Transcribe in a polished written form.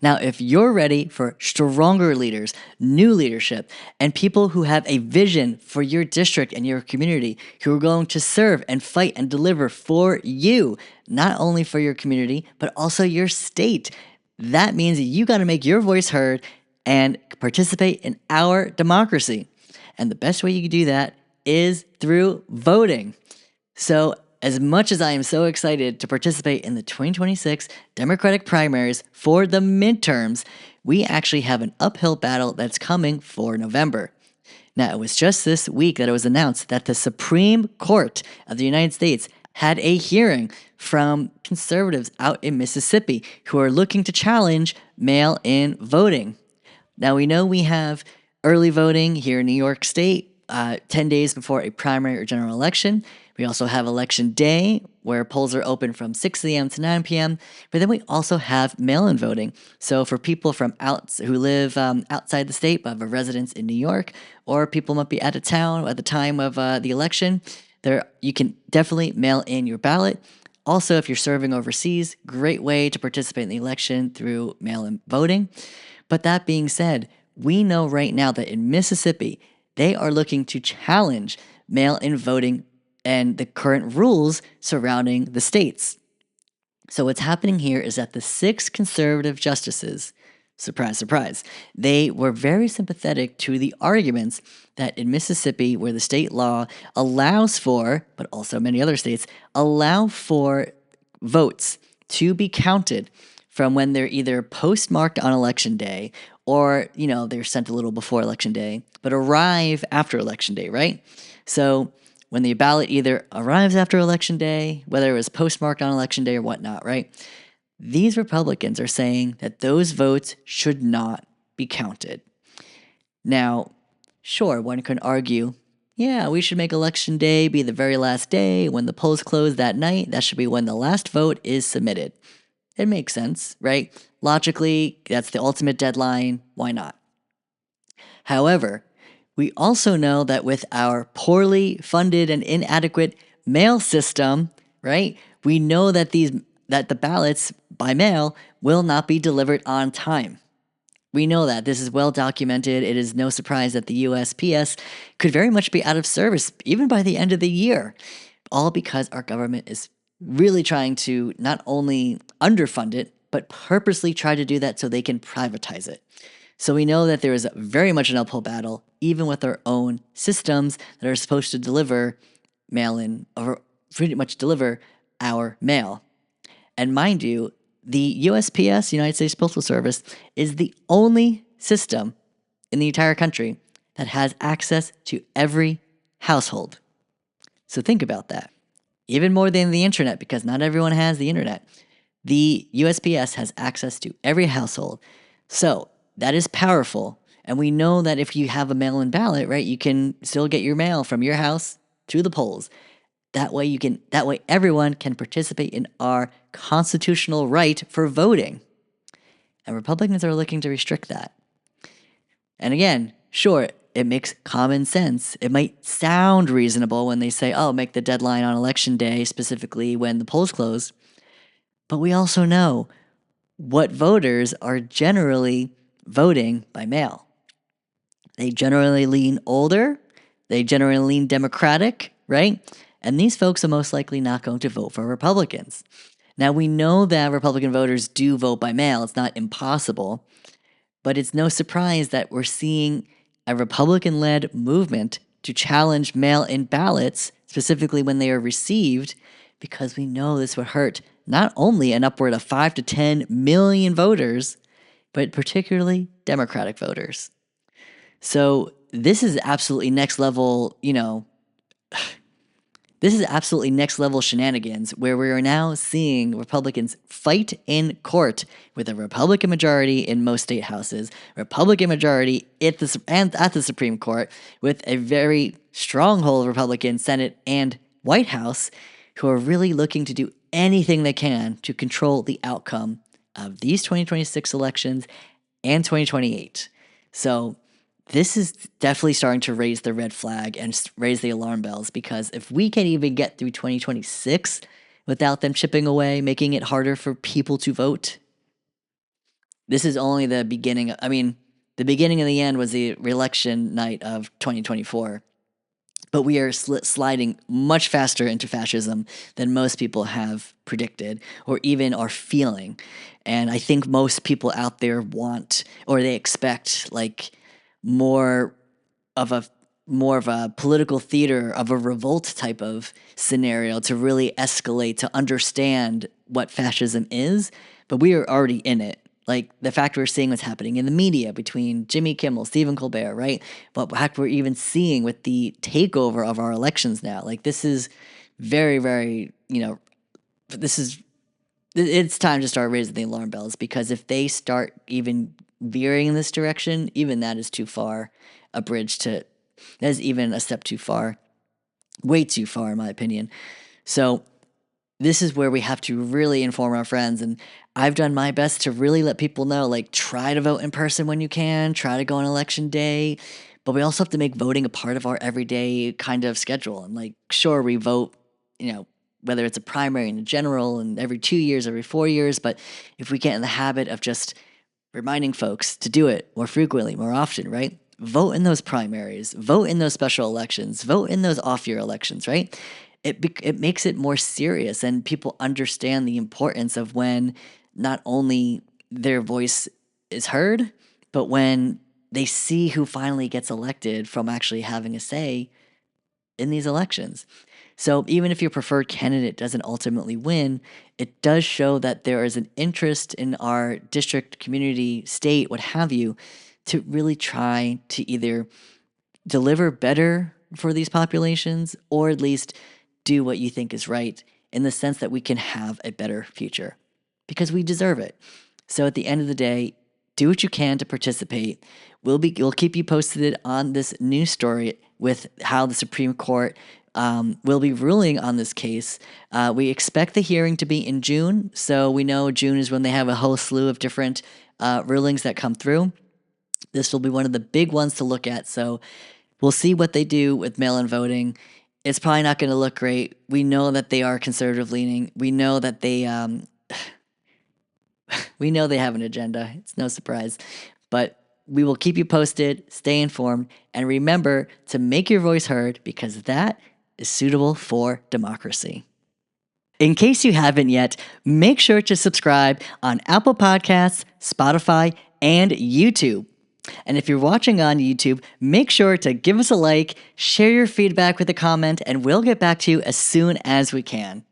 Now, if you're ready for stronger leaders, new leadership, and people who have a vision for your district and your community, who are going to serve and fight and deliver for you, not only for your community, but also your state, that means you got to make your voice heard and participate in our democracy. And the best way you can do that is through voting. So, as much as I am so excited to participate in the 2026 Democratic primaries for the midterms, we actually have an uphill battle that's coming for November. Now, it was just this week that it was announced that the Supreme Court of the United States had a hearing from conservatives out in Mississippi who are looking to challenge mail in voting. Now, we know we have early voting here in New York State 10 days before a primary or general election. We also have election day, where polls are open from 6 a.m. to 9 p.m. But then we also have mail-in voting. So for people from who live outside the state but have a residence in New York, or people might be out of town at the time of the election, you can definitely mail in your ballot. Also, if you're serving overseas, great way to participate in the election through mail-in voting. But that being said, we know right now that in Mississippi, they are looking to challenge mail-in voting and the current rules surrounding the states. So what's happening here is that the 6 conservative justices, surprise, surprise, they were very sympathetic to the arguments that in Mississippi, where the state law allows for, but also many other states, allow for votes to be counted from when they're either postmarked on election day or, they're sent a little before election day, but arrive after election day, right? So when the ballot either arrives after election day, whether it was postmarked on election day or whatnot, right? These Republicans are saying that those votes should not be counted. Now, sure, one can argue, yeah, we should make election day be the very last day. When the polls close that night, that should be when the last vote is submitted. It makes sense, right? Logically, that's the ultimate deadline. Why not? However, we also know that with our poorly funded and inadequate mail system, right? We know that the ballots by mail will not be delivered on time. We know that. This is well documented. It is no surprise that the USPS could very much be out of service even by the end of the year, all because our government is really trying to not only underfund it, but purposely try to do that so they can privatize it. So we know that there is very much an uphill battle, even with our own systems that are supposed to deliver mail-in, or pretty much deliver our mail. And mind you, the USPS, United States Postal Service, is the only system in the entire country that has access to every household. So think about that. Even more than the internet, because not everyone has the internet. The USPS has access to every household. So that is powerful. And we know that if you have a mail-in ballot, right, you can still get your mail from your house to the polls. That way everyone can participate in our constitutional right for voting. And Republicans are looking to restrict that. And again, sure, it makes common sense. It might sound reasonable when they say, oh, make the deadline on election day, specifically when the polls close. But we also know what voters are generally voting by mail. They generally lean older. They generally lean Democratic, right? And these folks are most likely not going to vote for Republicans. Now, we know that Republican voters do vote by mail. It's not impossible. But it's no surprise that we're seeing a Republican-led movement to challenge mail-in ballots, specifically when they are received, because we know this would hurt not only an upward of 5 to 10 million voters, but particularly Democratic voters. So this is absolutely next level, this is absolutely next level shenanigans, where we are now seeing Republicans fight in court with a Republican majority in most state houses, Republican majority at the Supreme Court, with a very stronghold Republican Senate and White House, who are really looking to do anything they can to control the outcome of these 2026 elections and 2028. So this is definitely starting to raise the red flag and raise the alarm bells, because if we can't even get through 2026 without them chipping away, making it harder for people to vote, This is only the beginning. I mean, the beginning and the end was the election night of 2024. But we are sliding much faster into fascism than most people have predicted or even are feeling. And I think most people out there want or they expect like more of a more of a political theater of a revolt type of scenario to really escalate to understand what fascism is, but we are already in it. Like the fact we're seeing what's happening in the media between Jimmy Kimmel, Stephen Colbert, right? But the fact we're even seeing with the takeover of our elections now. Like this is very, very, this is it's time to start raising the alarm bells because if they start even veering in this direction, even that is too far a bridge to that is even a step too far, way too far in my opinion. So this is where we have to really inform our friends, and I've done my best to really let people know, like, try to vote in person when you can, try to go on election day, but we also have to make voting a part of our everyday kind of schedule. And like, sure, we vote, whether it's a primary and a general and every 2 years, every 4 years, but if we get in the habit of just reminding folks to do it more frequently, more often, right? Vote in those primaries, vote in those special elections, vote in those off year elections, right? It makes it more serious, and people understand the importance of when not only their voice is heard, but when they see who finally gets elected from actually having a say in these elections. So even if your preferred candidate doesn't ultimately win, it does show that there is an interest in our district, community, state, what have you, to really try to either deliver better for these populations or at least do what you think is right in the sense that we can have a better future because we deserve it. So at the end of the day, do what you can to participate. We'll keep you posted on this news story with how the Supreme Court will be ruling on this case. We expect the hearing to be in June, so we know June is when they have a whole slew of different rulings that come through. This will be one of the big ones to look at. So we'll see what they do with mail-in voting. It's probably not going to look great. We know that they are conservative leaning. We know that we know they have an agenda. It's no surprise. But we will keep you posted, stay informed, and remember to make your voice heard because that is suitable for democracy. In case you haven't yet, make sure to subscribe on Apple Podcasts, Spotify, and YouTube. And if you're watching on YouTube, make sure to give us a like, share your feedback with a comment, and we'll get back to you as soon as we can.